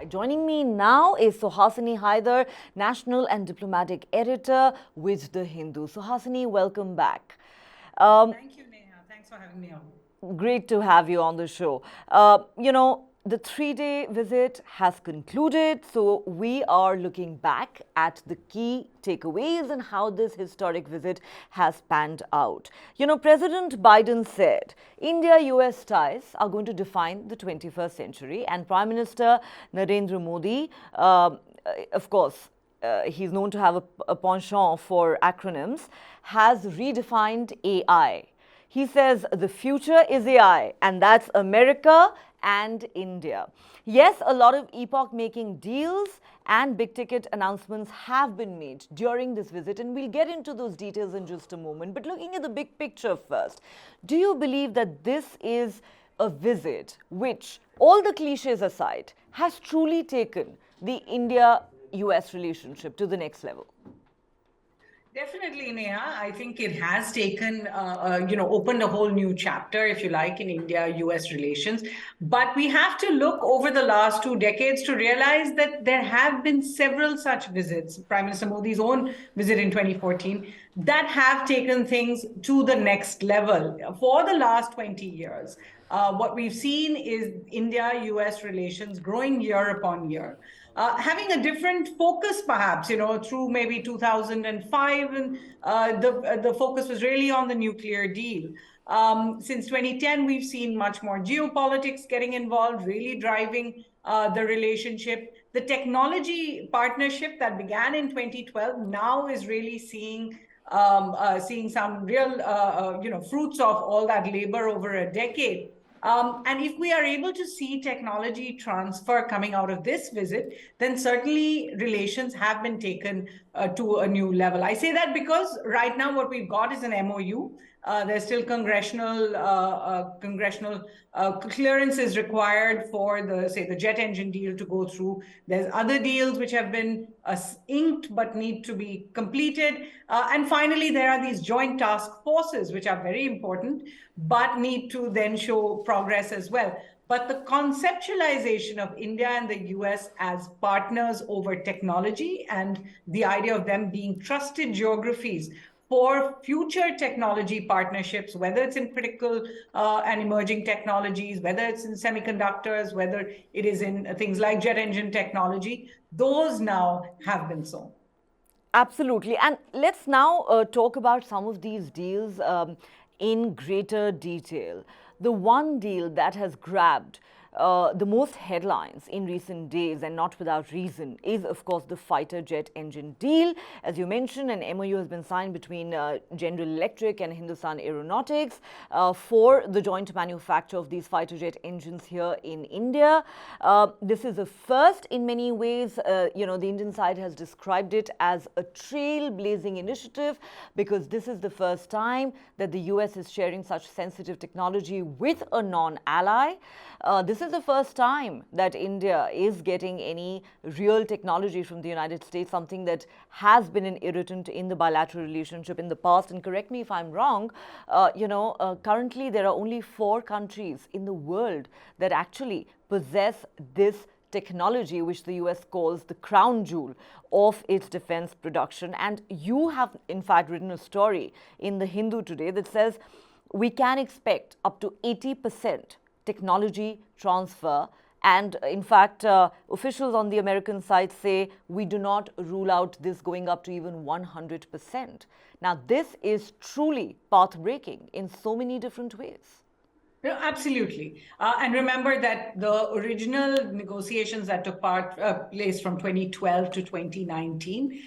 Joining me now is Suhasini Haider, National and Diplomatic Editor with The Hindu. Suhasini, welcome back. Thank you, Neha. Thanks for having me on. Great to have you on the show. The 3 day visit has concluded, so we are looking back at the key takeaways and how this historic visit has panned out. President Biden said India US ties are going to define the 21st century, and Prime Minister Narendra Modi, of course, he's known to have a penchant for acronyms, has redefined AI. He says the future is AI, and that's America and India. Yes, a lot of epoch making deals and big ticket announcements have been made during this visit, and we'll get into those details in just a moment. But looking at the big picture first, do you believe that this is a visit which, all the cliches aside, has truly taken the India US relationship to the next level? Definitely, Neha. I think it has taken, opened a whole new chapter, if you like, in India-US relations. But we have to look over the last 2 decades to realize that there have been several such visits, Prime Minister Modi's own visit in 2014, that have taken things to the next level for the last 20 years. What we've seen is India-US relations growing year upon year. Having a different focus, perhaps, through maybe 2005, and the focus was really on the nuclear deal. Since 2010, we've seen much more geopolitics getting involved, really driving the relationship. The technology partnership that began in 2012 now is really seeing some real, fruits of all that labor over a decade. And if we are able to see technology transfer coming out of this visit, then certainly relations have been taken to a new level. I say that because right now what we've got is an MOU. There's still congressional clearance is required for the jet engine deal to go through. There's other deals which have been inked but need to be completed. And finally, there are these joint task forces, which are very important, but need to then show progress as well. But the conceptualization of India and the US as partners over technology and the idea of them being trusted geographies for future technology partnerships, whether it's in critical and emerging technologies, whether it's in semiconductors, whether it is in things like jet engine technology, those now have been sown. Absolutely. And let's now talk about some of these deals in greater detail. The one deal that has grabbed the most headlines in recent days, and not without reason, is of course the fighter jet engine deal. As you mentioned, an MOU has been signed between General Electric and Hindustan Aeronautics for the joint manufacture of these fighter jet engines here in India. This is a first in many ways. The Indian side has described it as a trailblazing initiative because this is the first time that the US is sharing such sensitive technology with a non-ally. This is the first time that India is getting any real technology from the United States, something that has been an irritant in the bilateral relationship in the past. And correct me if I'm wrong, currently there are only 4 countries in the world that actually possess this technology, which the US calls the crown jewel of its defense production. And you have, in fact, written a story in The Hindu today that says we can expect up to 80% technology transfer. And in fact, officials on the American side say we do not rule out this going up to even 100%. Now, this is truly path-breaking in so many different ways. No, absolutely. And remember that the original negotiations that took place from 2012 to 2019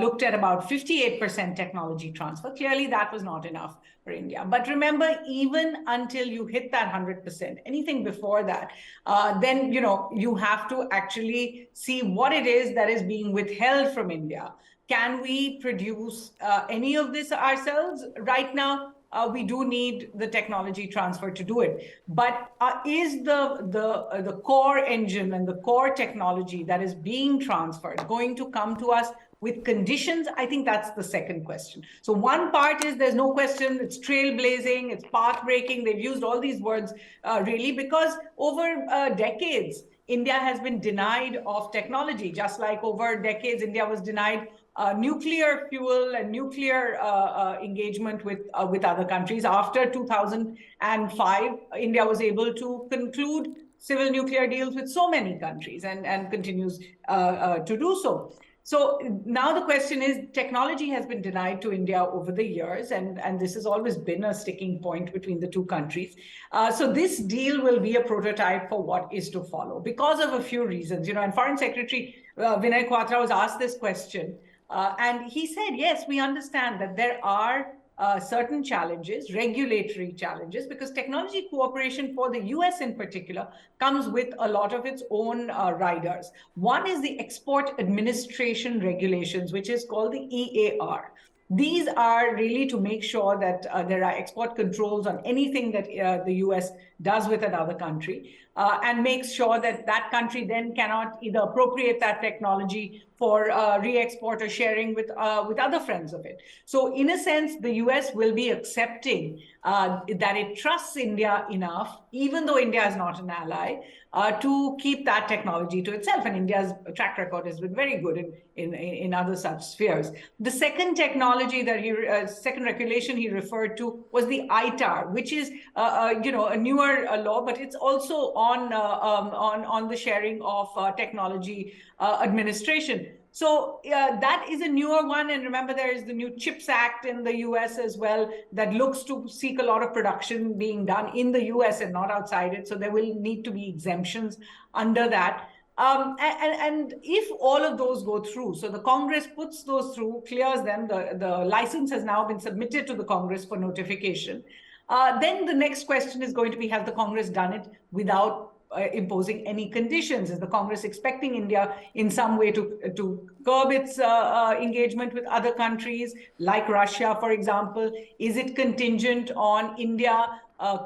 looked at about 58% technology transfer. Clearly, that was not enough for India. But remember, even until you hit that 100%, anything before that, then you have to actually see what it is that is being withheld from India. Can we produce any of this ourselves right now? We do need the technology transfer to do it. But is the core engine and the core technology that is being transferred going to come to us with conditions? I think that's the second question. So one part is there's no question, it's trailblazing, it's path breaking. They've used all these words really because over decades, India has been denied of technology, just like over decades, India was denied nuclear fuel and nuclear engagement with other countries. After 2005, India was able to conclude civil nuclear deals with so many countries and continues to do so. So now the question is, technology has been denied to India over the years, and this has always been a sticking point between the two countries. So this deal will be a prototype for what is to follow because of a few reasons. And Foreign Secretary Vinay Quatra was asked this question, and he said, yes, we understand that there are certain challenges, regulatory challenges, because technology cooperation for the US in particular comes with a lot of its own riders. One is the Export Administration Regulations, which is called the EAR. These are really to make sure that there are export controls on anything that the US does with another country, and makes sure that that country then cannot either appropriate that technology for re-export or sharing with other friends of it. So in a sense, the US will be accepting that it trusts India enough, even though India is not an ally, to keep that technology to itself. And India's track record has been very good in other such spheres. The second technology that second regulation he referred to was the ITAR, which is a newer law, but it's also on the sharing of technology administration. So that is a newer one. And remember, there is the new CHIPS Act in the US as well that looks to seek a lot of production being done in the US and not outside it. So there will need to be exemptions under that. And if all of those go through, so the Congress puts those through, clears them, the license has now been submitted to the Congress for notification. Then the next question is going to be, has the Congress done it without imposing any conditions? Is the Congress expecting India in some way to curb its engagement with other countries, like Russia, for example? Is it contingent on India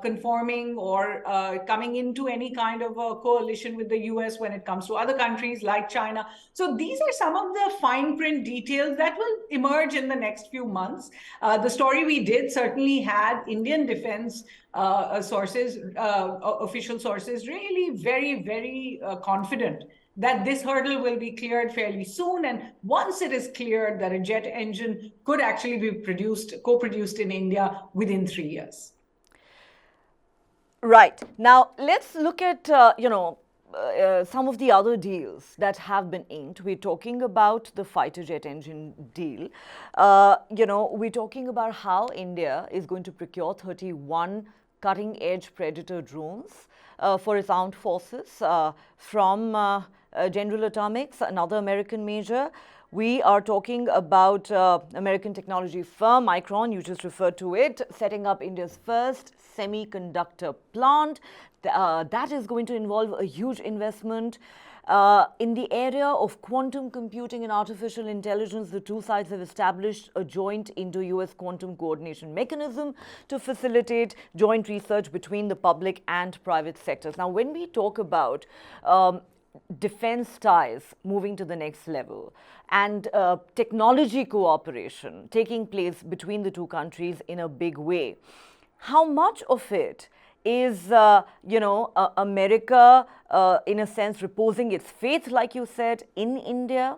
conforming or coming into any kind of a coalition with the US when it comes to other countries like China? So these are some of the fine print details that will emerge in the next few months. The story we did certainly had Indian defense sources, official sources, really very, very confident that this hurdle will be cleared fairly soon. And once it is cleared, that a jet engine could actually be co-produced in India within 3 years. Right. Now, let's look at, some of the other deals that have been inked. We're talking about the fighter jet engine deal. We're talking about how India is going to procure 31 cutting-edge Predator drones for its armed forces from General Atomics, another American major. We are talking about American technology firm Micron, you just referred to it, setting up India's first semiconductor plant. That is going to involve a huge investment. In the area of quantum computing and artificial intelligence, the two sides have established a joint Indo-US quantum coordination mechanism to facilitate joint research between the public and private sectors. Now, when we talk about defense ties moving to the next level and technology cooperation taking place between the two countries in a big way, how much of it is, America, in a sense, reposing its faith, like you said, in India?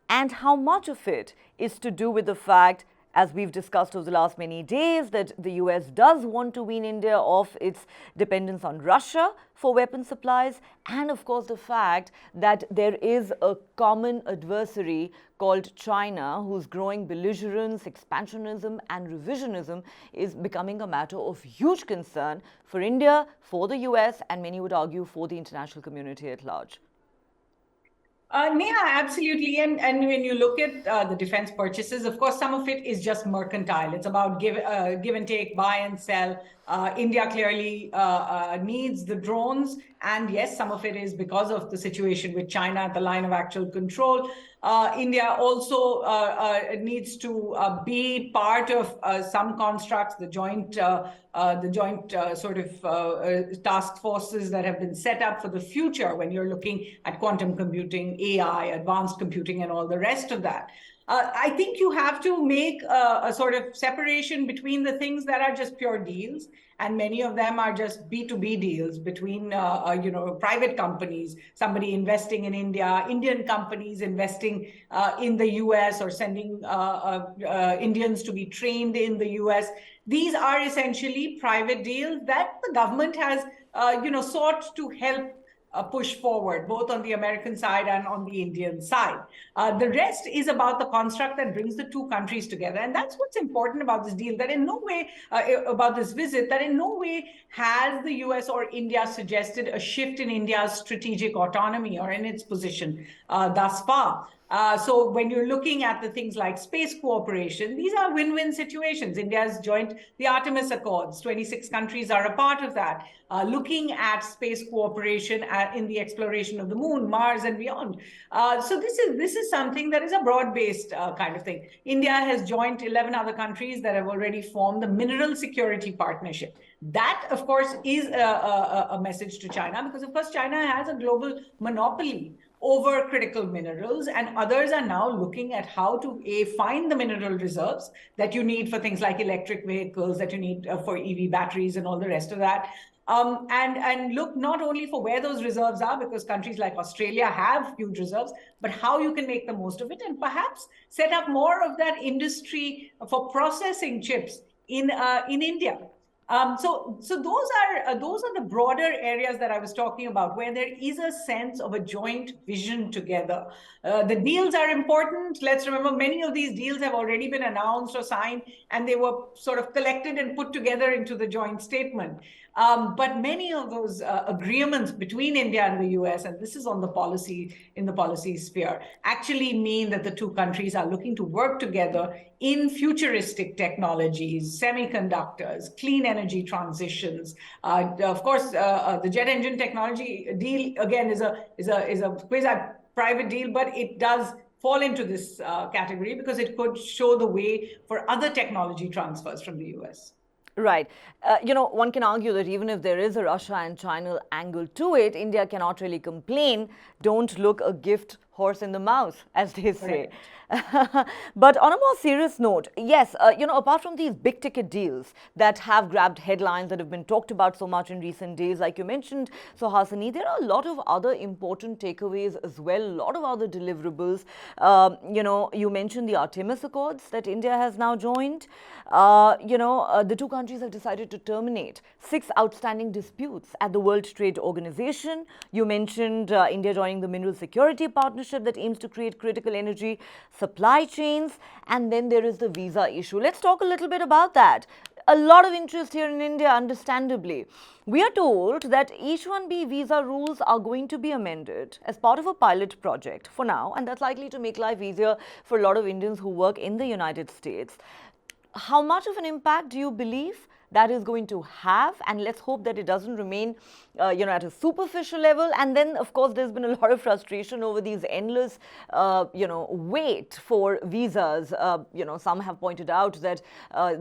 And how much of it is to do with the fact, as we've discussed over the last many days, that the US does want to wean India off its dependence on Russia for weapon supplies, and of course the fact that there is a common adversary called China, whose growing belligerence, expansionism and revisionism is becoming a matter of huge concern for India, for the US, and many would argue for the international community at large. Neha, absolutely. And when you look at the defense purchases, of course, some of it is just mercantile. It's about give and take, buy and sell. India clearly needs the drones. And yes, some of it is because of the situation with China at the line of actual control. India also needs to be part of some constructs, the joint sort of task forces that have been set up for the future when you're looking at quantum computing, AI, advanced computing, and all the rest of that. I think you have to make a sort of separation between the things that are just pure deals, and many of them are just B2B deals between private companies, somebody investing in India, Indian companies investing in the US, or sending Indians to be trained in the US. These are essentially private deals that the government has sought to help push forward, both on the American side and on the Indian side. The rest is about the construct that brings the two countries together. And that's what's important about this deal, that in no way, about this visit, that in no way has the US or India suggested a shift in India's strategic autonomy or in its position thus far. So when you're looking at the things like space cooperation, these are win-win situations. India has joined the Artemis Accords. 26 countries are a part of that. Looking at space cooperation in the exploration of the moon, Mars, and beyond. So this is something that is a broad-based kind of thing. India has joined 11 other countries that have already formed the Mineral Security Partnership. That, of course, is a message to China, because, of course, China has a global monopoly over critical minerals, and others are now looking at how to find the mineral reserves that you need for things like electric vehicles, that you need for EV batteries and all the rest of that. And look not only for where those reserves are, because countries like Australia have huge reserves, but how you can make the most of it, and perhaps set up more of that industry for processing chips in India. So those are the broader areas that I was talking about, where there is a sense of a joint vision together. The deals are important. Let's remember, many of these deals have already been announced or signed, and they were sort of collected and put together into the joint statement. But many of those agreements between India and the US, and this is on the policy sphere, actually mean that the two countries are looking to work together in futuristic technologies, semiconductors, clean energy transitions. Of course, the jet engine technology deal, again, is a quasi-private deal, but it does fall into this category, because it could show the way for other technology transfers from the US. Right. One can argue that even if there is a Russia and China angle to it, India cannot really complain. Don't look a gift horse in the mouth, as they say. But on a more serious note, yes, apart from these big ticket deals that have grabbed headlines, that have been talked about so much in recent days, like you mentioned, Suhasini, there are a lot of other important takeaways as well, a lot of other deliverables. You mentioned the Artemis Accords that India has now joined. The two countries have decided to terminate 6 outstanding disputes at the World Trade Organization. You mentioned India joining the Mineral Security Partnership that aims to create critical energy supply chains, and then there is the visa issue. Let's talk a little bit about that. A lot of interest here in India, understandably. We are told that H-1B visa rules are going to be amended as part of a pilot project for now, and that's likely to make life easier for a lot of Indians who work in the United States. How much of an impact do you believe that is going to have? And let's hope that it doesn't remain, at a superficial level. And then, of course, there's been a lot of frustration over these endless, wait for visas. Some have pointed out that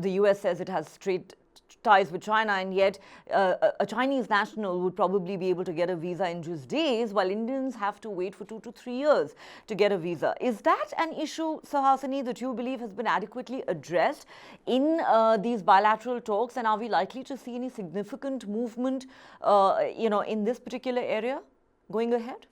the US says it has straight ties with China, and yet a Chinese national would probably be able to get a visa in just days, while Indians have to wait for 2 to 3 years to get a visa. Is that an issue, Suhasini, that you believe has been adequately addressed in these bilateral talks, and are we likely to see any significant movement, in this particular area going ahead?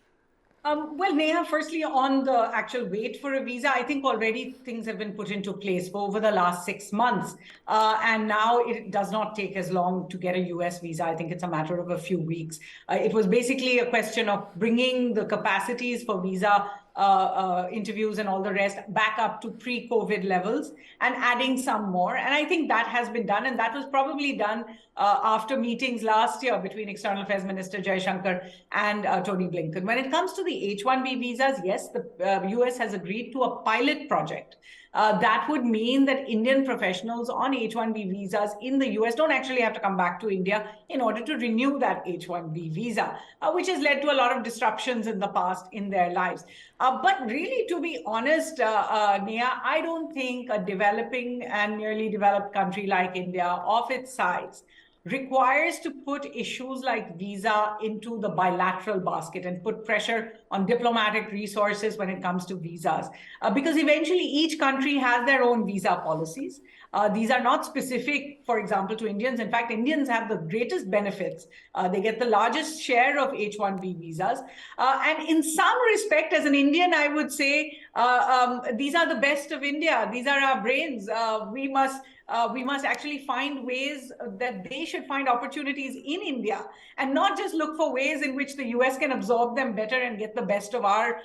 Well, Neha, firstly, on the actual wait for a visa, I think already things have been put into place for over the last 6 months. And now it does not take as long to get a US visa. I think it's a matter of a few weeks. It was basically a question of bringing the capacities for visa interviews and all the rest back up to pre-COVID levels and adding some more. And I think that has been done. And that was probably done after meetings last year between External Affairs Minister Jaishankar and Tony Blinken. When it comes to the H-1B visas, yes, the US has agreed to a pilot project. That would mean that Indian professionals on H-1B visas in the US don't actually have to come back to India in order to renew that H-1B visa, which has led to a lot of disruptions in the past in their lives. But really, to be honest, Neha, I don't think a developing and nearly developed country like India, of its size, requires to put issues like visa into the bilateral basket and put pressure on diplomatic resources when it comes to visas. Because eventually each country has their own visa policies. These are not specific, for example, to Indians. In fact, Indians have the greatest benefits. They get the largest share of H-1B visas. And in some respect, as an Indian, I would say these are the best of India. These are our brains. We must actually find ways that they should find opportunities in India and not just look for ways in which the US can absorb them better and get the best of our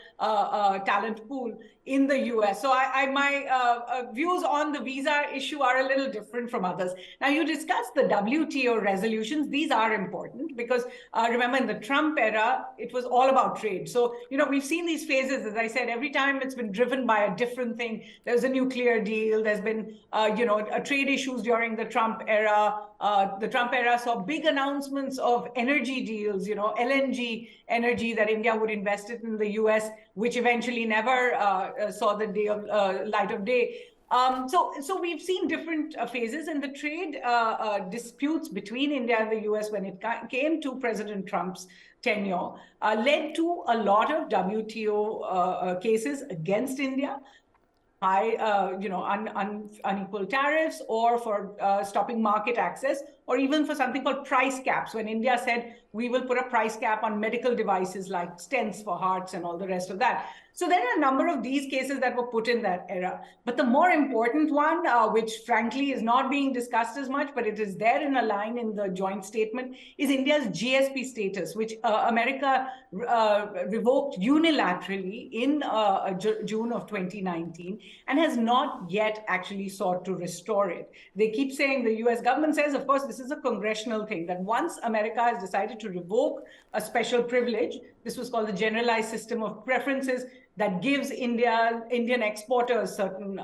talent pool in the US. So my views on the visa issue are a little different from others. Now, you discussed the WTO resolutions. These are important because remember, in the Trump era, it was all about trade. So, we've seen these phases. As I said, every time it's been driven by a different thing. There's a nuclear deal. There's been, trade issues during the Trump era. The Trump era saw big announcements of energy deals, LNG energy that India would invest in the US, which eventually never saw the light of day. So we've seen different phases, and the trade disputes between India and the US when it came to President Trump's tenure led to a lot of WTO cases against India. High, unequal tariffs, or for stopping market access, or even for something called price caps, when India said, we will put a price cap on medical devices like stents for hearts and all the rest of that. So there are a number of these cases that were put in that era. But the more important one, which frankly is not being discussed as much, but it is there in a line in the joint statement, is India's GSP status, which America revoked unilaterally in June of 2019 and has not yet actually sought to restore it. They keep saying, the US government says, of course, this is a congressional thing, that once America has decided to revoke a special privilege, this was called the Generalized System of Preferences, that gives Indian exporters certain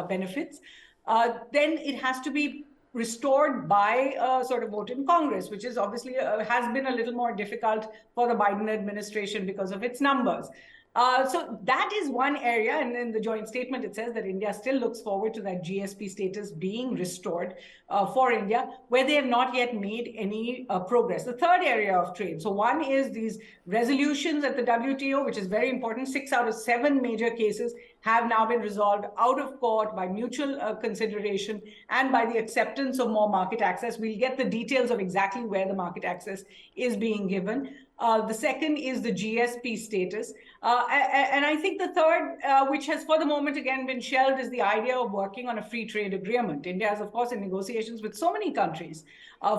benefits, then it has to be restored by a sort of vote in Congress, which is obviously has been a little more difficult for the Biden administration because of its numbers. So that is one area, and in the joint statement it says that India still looks forward to that GSP status being restored for India, where they have not yet made any progress. The third area of trade, so one is these resolutions at the WTO, which is very important. 6 out of 7 major cases have now been resolved out of court by mutual consideration and by the acceptance of more market access. We'll get the details of exactly where the market access is being given. The second is the GSP status. And I think the third, which has for the moment again been shelved, is the idea of working on a free trade agreement. India is, of course, in negotiations with so many countries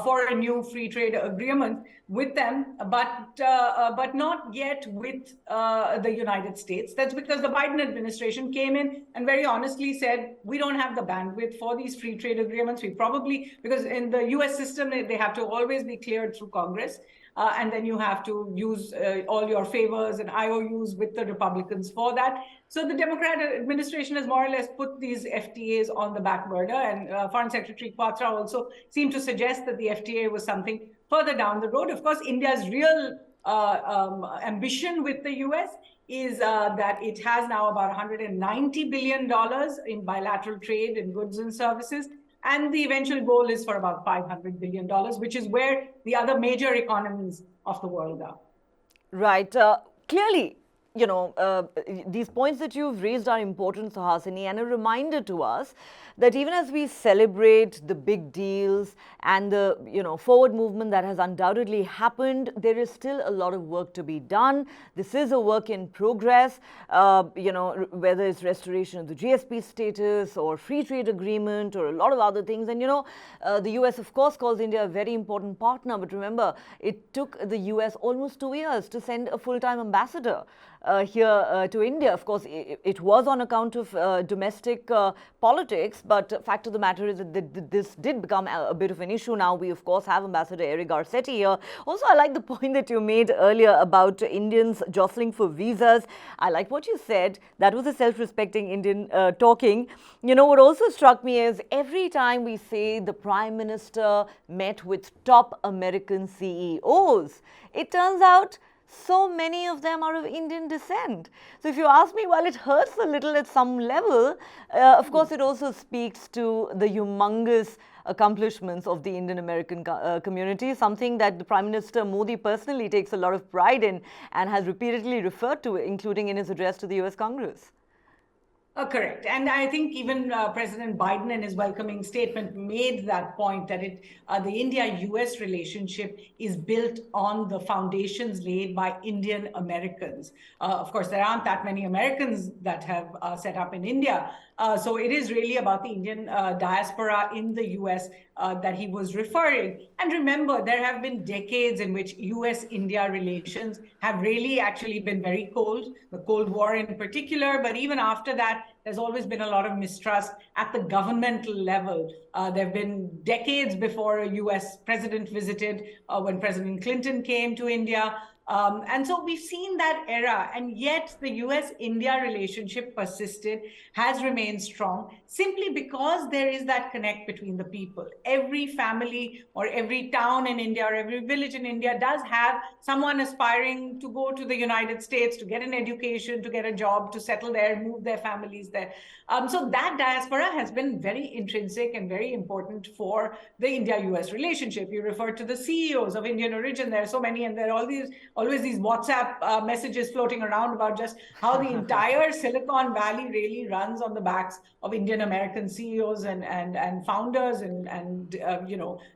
for a new free trade agreement with them, but not yet with the United States. That's because the Biden administration came in and very honestly said, we don't have the bandwidth for these free trade agreements. We probably, because in the US system, they have to always be cleared through Congress. And then you have to use all your favors and IOUs with the Republicans for that. So the Democrat administration has more or less put these FTAs on the back burner. And Foreign Secretary Quatra also seemed to suggest that the FTA was something further down the road. Of course, India's real ambition with the US is that it has now about $190 billion in bilateral trade in goods and services. And the eventual goal is for about $500 billion, which is where the other major economies of the world are. Right. Clearly, these points that you've raised are important, Suhasini, and a reminder to us that even as we celebrate the big deals and the forward movement that has undoubtedly happened, there is still a lot of work to be done. This is a work in progress, whether it's restoration of the GSP status or free trade agreement or a lot of other things. And the US, of course, calls India a very important partner. But remember, it took the US almost 2 years to send a full-time ambassador here to India. Of course, it was on account of domestic politics, but fact of the matter is that this did become a bit of an issue. Now we, of course, have Ambassador Eric Garcetti here. Also, I like the point that you made earlier about Indians jostling for visas. I like what you said. That was a self-respecting Indian talking. What also struck me is every time we say the Prime Minister met with top American CEOs, it turns out so many of them are of Indian descent. So if you ask me, while it hurts a little at some level, of course, it also speaks to the humongous accomplishments of the Indian American community, something that the Prime Minister Modi personally takes a lot of pride in and has repeatedly referred to, including in his address to the US Congress. Correct. And I think even President Biden in his welcoming statement made that point that the India-US relationship is built on the foundations laid by Indian Americans. Of course, there aren't that many Americans that have set up in India. So it is really about the Indian diaspora in the US that he was referring. And remember, there have been decades in which US-India relations have really actually been very cold, the Cold War in particular, but even after that, there's always been a lot of mistrust at the governmental level. There have been decades before a US president visited, when President Clinton came to India. And so we've seen that era, and yet the US-India relationship persisted, has remained strong, simply because there is that connect between the people. Every family or every town in India or every village in India does have someone aspiring to go to the United States, to get an education, to get a job, to settle there, move their families there. So that diaspora has been very intrinsic and very important for the India-US relationship. You refer to the CEOs of Indian origin. There are so many, and there are always these WhatsApp messages floating around about just how the entire Silicon Valley really runs on the backs of Indian American CEOs and founders and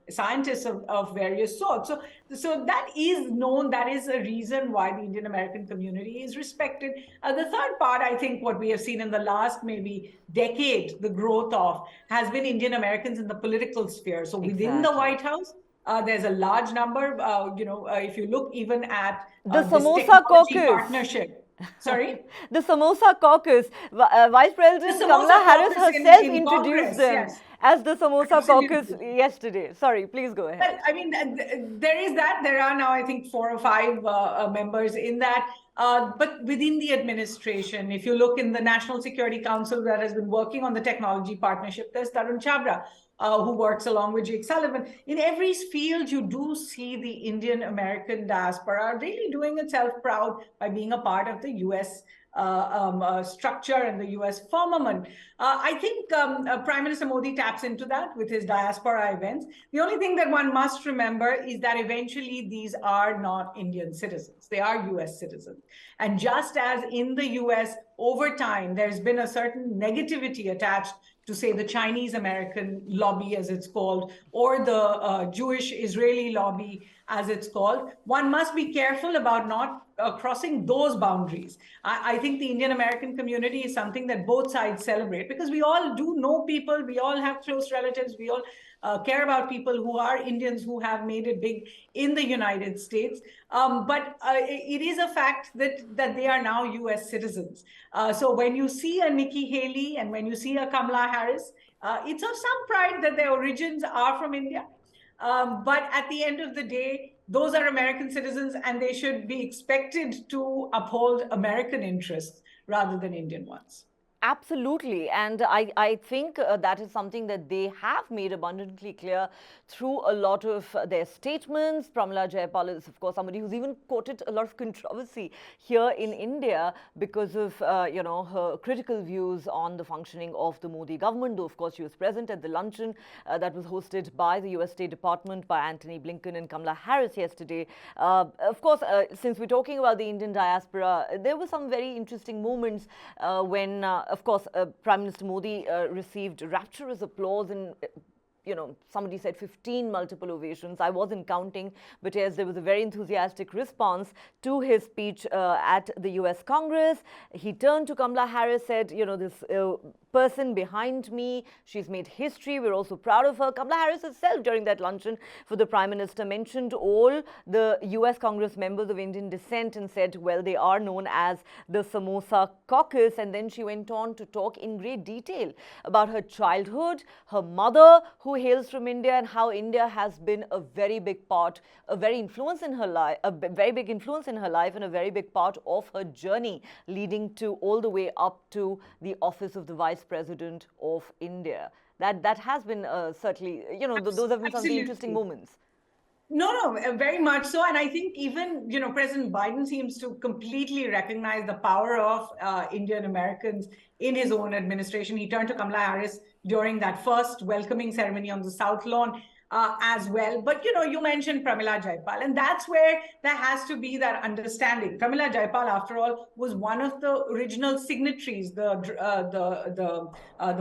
scientists of various sorts. So that is known. That is a reason why the Indian American community is respected. The third part, I think, what we have seen in the last maybe decade, the growth of, has been Indian Americans in the political sphere. So within the White House, there's a large number. If you look even at the this Samosa technology Caucus partnership. Sorry? The Samosa Caucus. Vice President Kamala Harris herself introduced Congress, them yes, as the Samosa absolutely. Caucus yesterday. Sorry, please go ahead. Well, I mean, there is that. There are now, I think, 4 or 5 members in that. But within the administration, if you look in the National Security Council that has been working on the technology partnership, there's Tarun Chabra, who works along with Jake Sullivan. In every field, you do see the Indian American diaspora really doing itself proud by being a part of the US structure and the US firmament. I think Prime Minister Modi taps into that with his diaspora events. The only thing that one must remember is that eventually these are not Indian citizens. They are US citizens. And just as in the US, over time, there's been a certain negativity attached to, say, the Chinese American lobby, as it's called, or the Jewish Israeli lobby, as it's called, one must be careful about not crossing those boundaries. I think the Indian American community is something that both sides celebrate, because we all do know people, we all have close relatives, we all care about people who are Indians who have made it big in the United States. But it is a fact that they are now US citizens. So when you see a Nikki Haley and when you see a Kamala Harris, it's of some pride that their origins are from India. But at the end of the day, those are American citizens, and they should be expected to uphold American interests rather than Indian ones. Absolutely. And I think that is something that they have made abundantly clear through a lot of their statements. Pramila Jayapal is, of course, somebody who's even quoted a lot of controversy here in India because of, her critical views on the functioning of the Modi government. Though, of course, she was present at the luncheon that was hosted by the US State Department, by Antony Blinken and Kamala Harris yesterday. Of course, since we're talking about the Indian diaspora, there were some very interesting moments when of course, Prime Minister Modi received rapturous applause and somebody said 15 multiple ovations. I wasn't counting, but yes, there was a very enthusiastic response to his speech at the US Congress. He turned to Kamala Harris, said, this person behind me, she's made history. We're also proud of her. Kamala Harris herself, during that luncheon for the Prime Minister, mentioned all the US Congress members of Indian descent and said, well, they are known as the Samosa Caucus. And then she went on to talk in great detail about her childhood, her mother, who hails from India, and how India has been a very big part, a very influence in her life, a very big influence in her life, and a very big part of her journey, leading to all the way up to the office of the Vice President of India. That has been certainly, those have been some of the interesting moments. No, very much so. And I think even, President Biden seems to completely recognize the power of Indian Americans in his own administration. He turned to Kamala Harris during that first welcoming ceremony on the South Lawn as well. But, you mentioned Pramila Jayapal, and that's where there has to be that understanding. Pramila Jayapal, after all, was one of the original signatories, the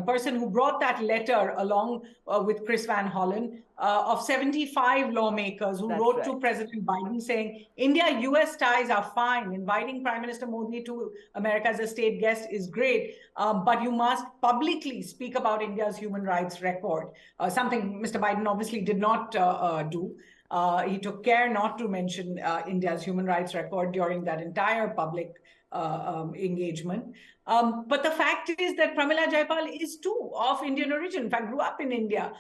person who brought that letter along with Chris Van Hollen of 75 lawmakers who wrote to President Biden saying, India-US ties are fine. Inviting Prime Minister Modi to America as a state guest is great, but you must publicly speak about India's human rights record, something Mr. Biden obviously did not do. He took care not to mention India's human rights record during that entire public engagement. But the fact is that Pramila Jayapal is too of Indian origin, in fact, grew up in India.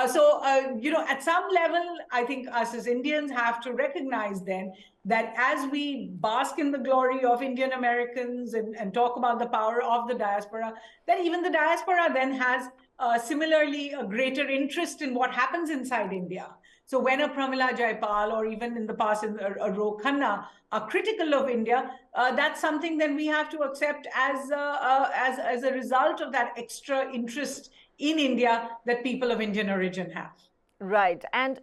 So, at some level, I think us as Indians have to recognize then that as we bask in the glory of Indian Americans and talk about the power of the diaspora, that even the diaspora then has similarly a greater interest in what happens inside India. So when a Pramila Jayapal or even in the past a Ro Khanna are critical of India, that's something then we have to accept as a result of that extra interest in India that people of Indian origin have. Right. And,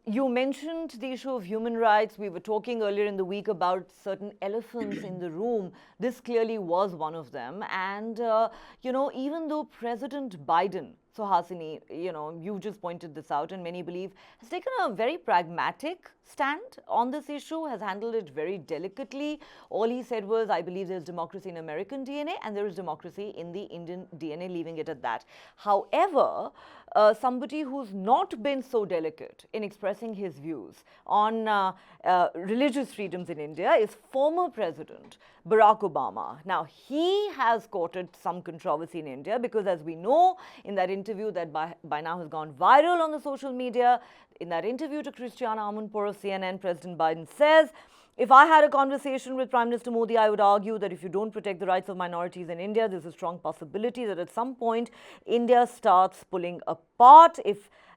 you mentioned the issue of human rights. We were talking earlier in the week about certain elephants in the room. This clearly was one of them. And, even though President Biden, Suhasini, you just pointed this out, and many believe, has taken a very pragmatic stand on this issue, has handled it very delicately. All he said was, I believe there's democracy in American DNA and there is democracy in the Indian DNA, leaving it at that. However, somebody who's not been so delicate in expressing his views on religious freedoms in India is former President Barack Obama. Now, he has courted some controversy in India because, as we know, in that interview that by now has gone viral on the social media, in that interview to Christiana Amanpour of CNN, President Biden says, if I had a conversation with Prime Minister Modi, I would argue that if you don't protect the rights of minorities in India, there's a strong possibility that at some point India starts pulling apart.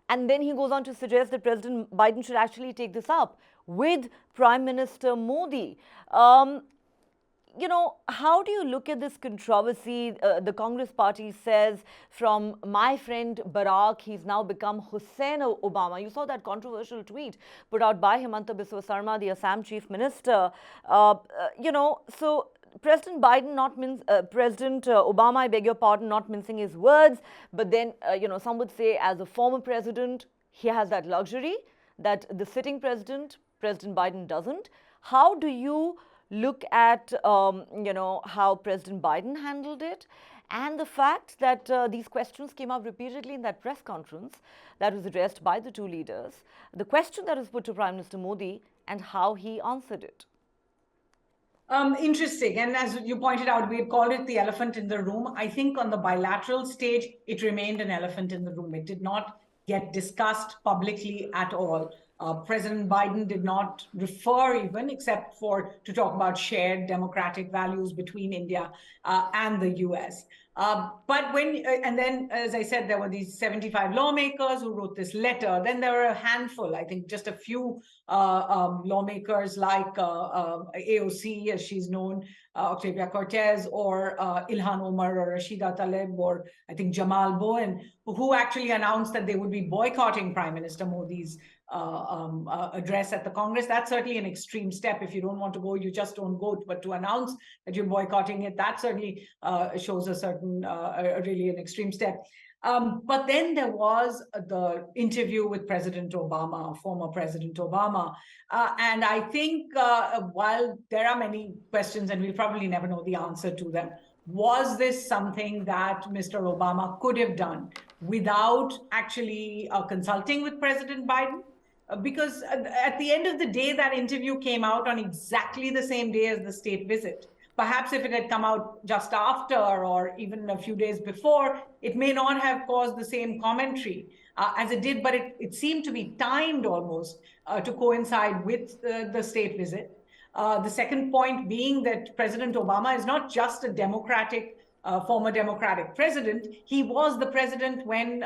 And then he goes on to suggest that President Biden should actually take this up with Prime Minister Modi. How do you look at this controversy? The Congress party says, from my friend Barack, he's now become Hussein Obama. You saw that controversial tweet put out by Himanta Biswa Sarma, the Assam chief minister. So President Biden President Obama, I beg your pardon, not mincing his words, but then, some would say as a former president, he has that luxury that the sitting president, President Biden, doesn't. How do you look at, how President Biden handled it, and the fact that these questions came up repeatedly in that press conference that was addressed by the two leaders, the question that was put to Prime Minister Modi and how he answered it? Interesting. And as you pointed out, we had called it the elephant in the room. I think on the bilateral stage, it remained an elephant in the room. It did not get discussed publicly at all. President Biden did not refer even, except to talk about shared democratic values between India and the US. And then, as I said, there were these 75 lawmakers who wrote this letter. Then there were a handful, I think just a few lawmakers like AOC, as she's known, Octavia Cortez, or Ilhan Omar, or Rashida Tlaib, or I think Jamal Bowen, who actually announced that they would be boycotting Prime Minister Modi's address at the Congress. That's certainly an extreme step. If you don't want to go, you just don't go. But to announce that you're boycotting it, that certainly shows a certain, really an extreme step. But then there was the interview with President Obama, former President Obama. And I think while there are many questions, and we'll probably never know the answer to them, was this something that Mr. Obama could have done without actually consulting with President Biden? Because at the end of the day, that interview came out on exactly the same day as the state visit. Perhaps if it had come out just after or even a few days before, it may not have caused the same commentary as it did, but it seemed to be timed almost to coincide with the state visit. The second point being that President Obama is not just a democratic former Democratic president. He was the president when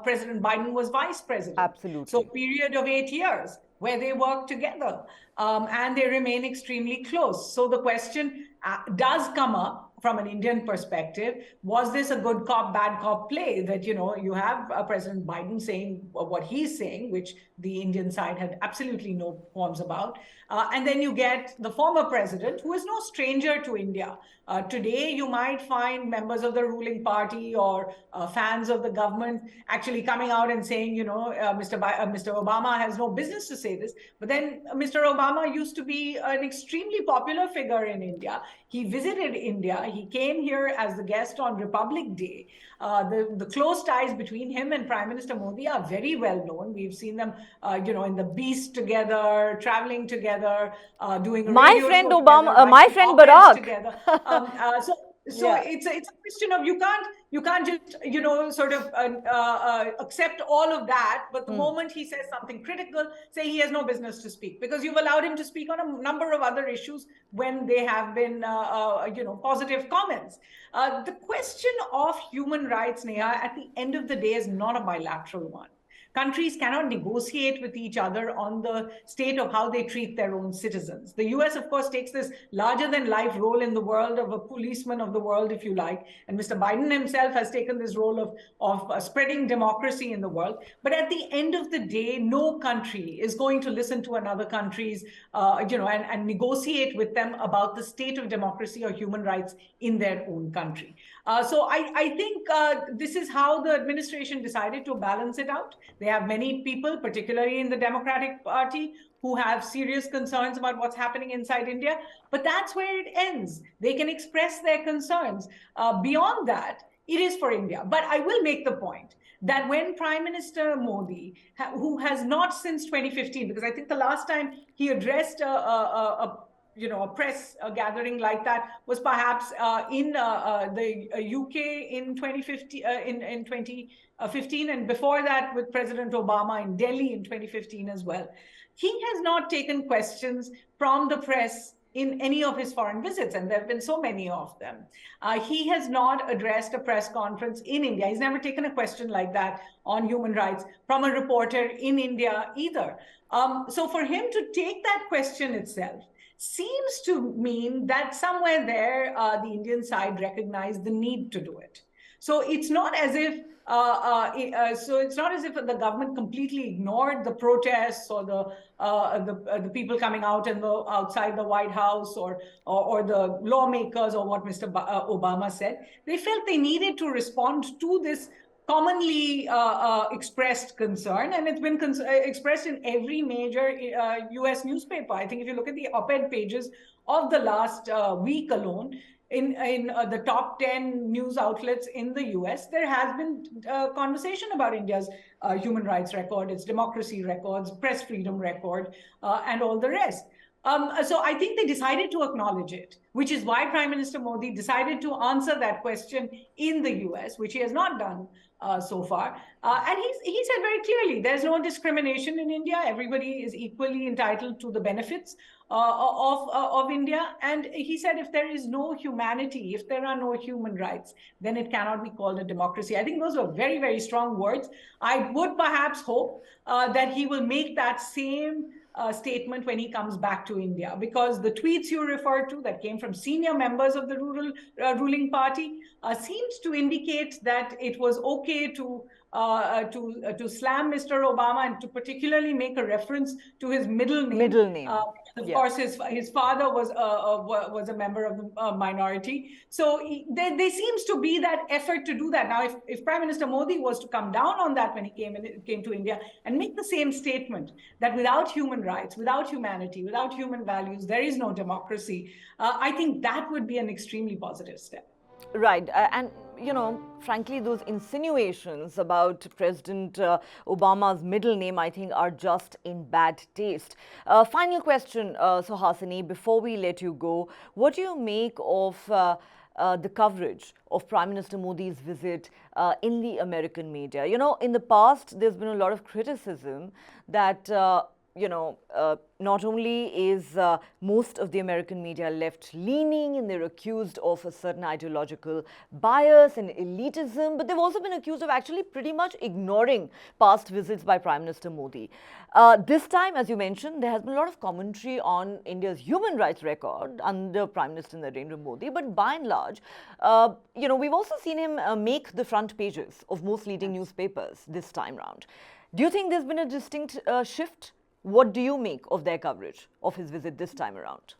President Biden was vice president. So, Absolutely. a period of 8 years where they work together, and they remain extremely close. So the question does come up from an Indian perspective. Was this a good cop, bad cop play that, you have President Biden saying what he's saying, which the Indian side had absolutely no qualms about. And then you get the former president, who is no stranger to India. Today, you might find members of the ruling party or fans of the government actually coming out and saying, Mr. Obama has no business to say this. But then Mr. Obama used to be an extremely popular figure in India. He visited India. He came here as the guest on Republic Day. The close ties between him and Prime Minister Modi are very well known. We've seen them, in the Beast together, traveling together, doing a My radio friend show Obama, together, my writing friend op-eds Barack. together. So Yeah. it's a question of you can't just sort of accept all of that, but the moment he says something critical, say he has no business to speak, because you've allowed him to speak on a number of other issues when they have been positive comments. The question of human rights, Neha, at the end of the day is not a bilateral one. Countries cannot negotiate with each other on the state of how they treat their own citizens. The US, of course, takes this larger than life role in the world of a policeman of the world, if you like. And Mr. Biden himself has taken this role of spreading democracy in the world. But at the end of the day, no country is going to listen to another country's, and negotiate with them about the state of democracy or human rights in their own country. So I think this is how the administration decided to balance it out. They have many people, particularly in the Democratic Party, who have serious concerns about what's happening inside India. But that's where it ends. They can express their concerns. Beyond that, it is for India. But I will make the point that when Prime Minister Modi, who has not since 2015, because I think the last time he addressed a press gathering like that was perhaps in the UK in 2015, in 2015, and before that with President Obama in Delhi in 2015 as well. He has not taken questions from the press in any of his foreign visits, and there have been so many of them. He has not addressed a press conference in India. He's never taken a question like that on human rights from a reporter in India either. So for him to take that question itself seems to mean that somewhere there, the Indian side recognized the need to do it. So it's not as if the government completely ignored the protests or the people coming out and outside the White House or the lawmakers or what Mr. Obama said. They felt they needed to respond to this commonly expressed concern, and it's been expressed in every major US newspaper. I think if you look at the op-ed pages of the last week alone, in the top 10 news outlets in the US, there has been conversation about India's human rights record, its democracy records, press freedom record, and all the rest. So I think they decided to acknowledge it, which is why Prime Minister Modi decided to answer that question in the US, which he has not done so far. And he said very clearly, there's no discrimination in India. Everybody is equally entitled to the benefits of India. And he said, if there is no humanity, if there are no human rights, then it cannot be called a democracy. I think those were very, very strong words. I would perhaps hope that he will make that same statement when he comes back to India, because the tweets you referred to that came from senior members of the ruling party seems to indicate that it was okay to slam Mr. Obama and to particularly make a reference to his middle name. Middle name. Of course, his father was a member of the minority. So there seems to be that effort to do that. Now, if Prime Minister Modi was to come down on that when he came to India and make the same statement that without human rights, without humanity, without human values, there is no democracy, I think that would be an extremely positive step. Right. And, frankly, those insinuations about President Obama's middle name, I think, are just in bad taste. Final question, Suhasini, before we let you go. What do you make of the coverage of Prime Minister Modi's visit in the American media? In the past, there's been a lot of criticism that not only is most of the American media left leaning and they're accused of a certain ideological bias and elitism, but they've also been accused of actually pretty much ignoring past visits by Prime Minister Modi. This time, as you mentioned, there has been a lot of commentary on India's human rights record under Prime Minister Narendra Modi, but by and large, we've also seen him make the front pages of most leading newspapers this time round. Do you think there's been a distinct shift? What do you make of their coverage of his visit this time around?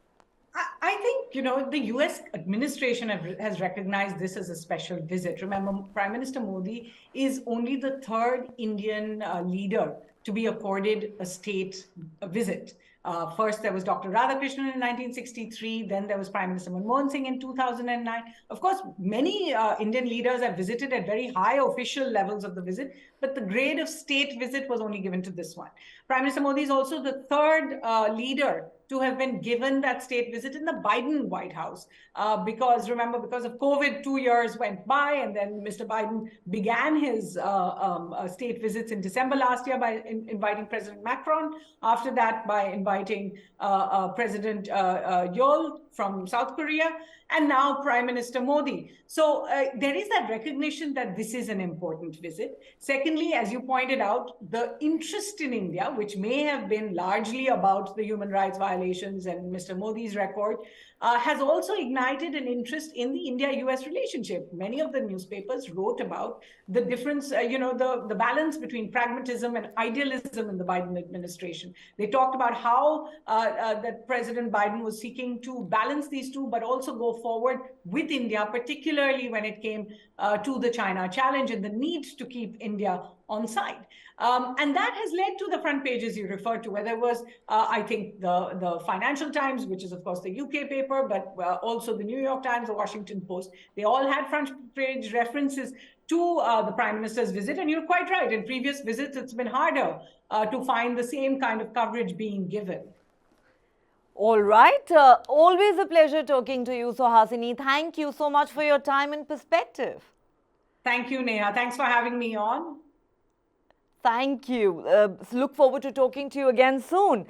I think, the US administration has recognized this as a special visit. Remember, Prime Minister Modi is only the third Indian leader to be accorded a state visit. First, there was Dr. Radhakrishnan in 1963. Then there was Prime Minister Manmohan Singh in 2009. Of course, many Indian leaders have visited at very high official levels of the visit, but the grade of state visit was only given to this one. Prime Minister Modi is also the third leader to have been given that state visit in the Biden White House. Because remember, because of COVID, 2 years went by, and then Mr. Biden began his state visits in December last year by inviting President Macron. After that, by inviting President Yeol from South Korea, and now Prime Minister Modi. So there is that recognition that this is an important visit. Secondly, as you pointed out, the interest in India, which may have been largely about the human rights violations and Mr. Modi's record, has also ignited an interest in the India-US relationship. Many of the newspapers wrote about the difference, the balance between pragmatism and idealism in the Biden administration. They talked about how that President Biden was seeking to balance these two, but also go forward with India, particularly when it came to the China challenge and the need to keep India on side. And that has led to the front pages you referred to, whether it was, I think, the Financial Times, which is, of course, the UK paper, but also the New York Times, the Washington Post. They all had front page references to the Prime Minister's visit. And you're quite right. In previous visits, it's been harder to find the same kind of coverage being given. All right. Always a pleasure talking to you, Suhasini. Thank you so much for your time and perspective. Thank you, Neha. Thanks for having me on. Thank you. Look forward to talking to you again soon.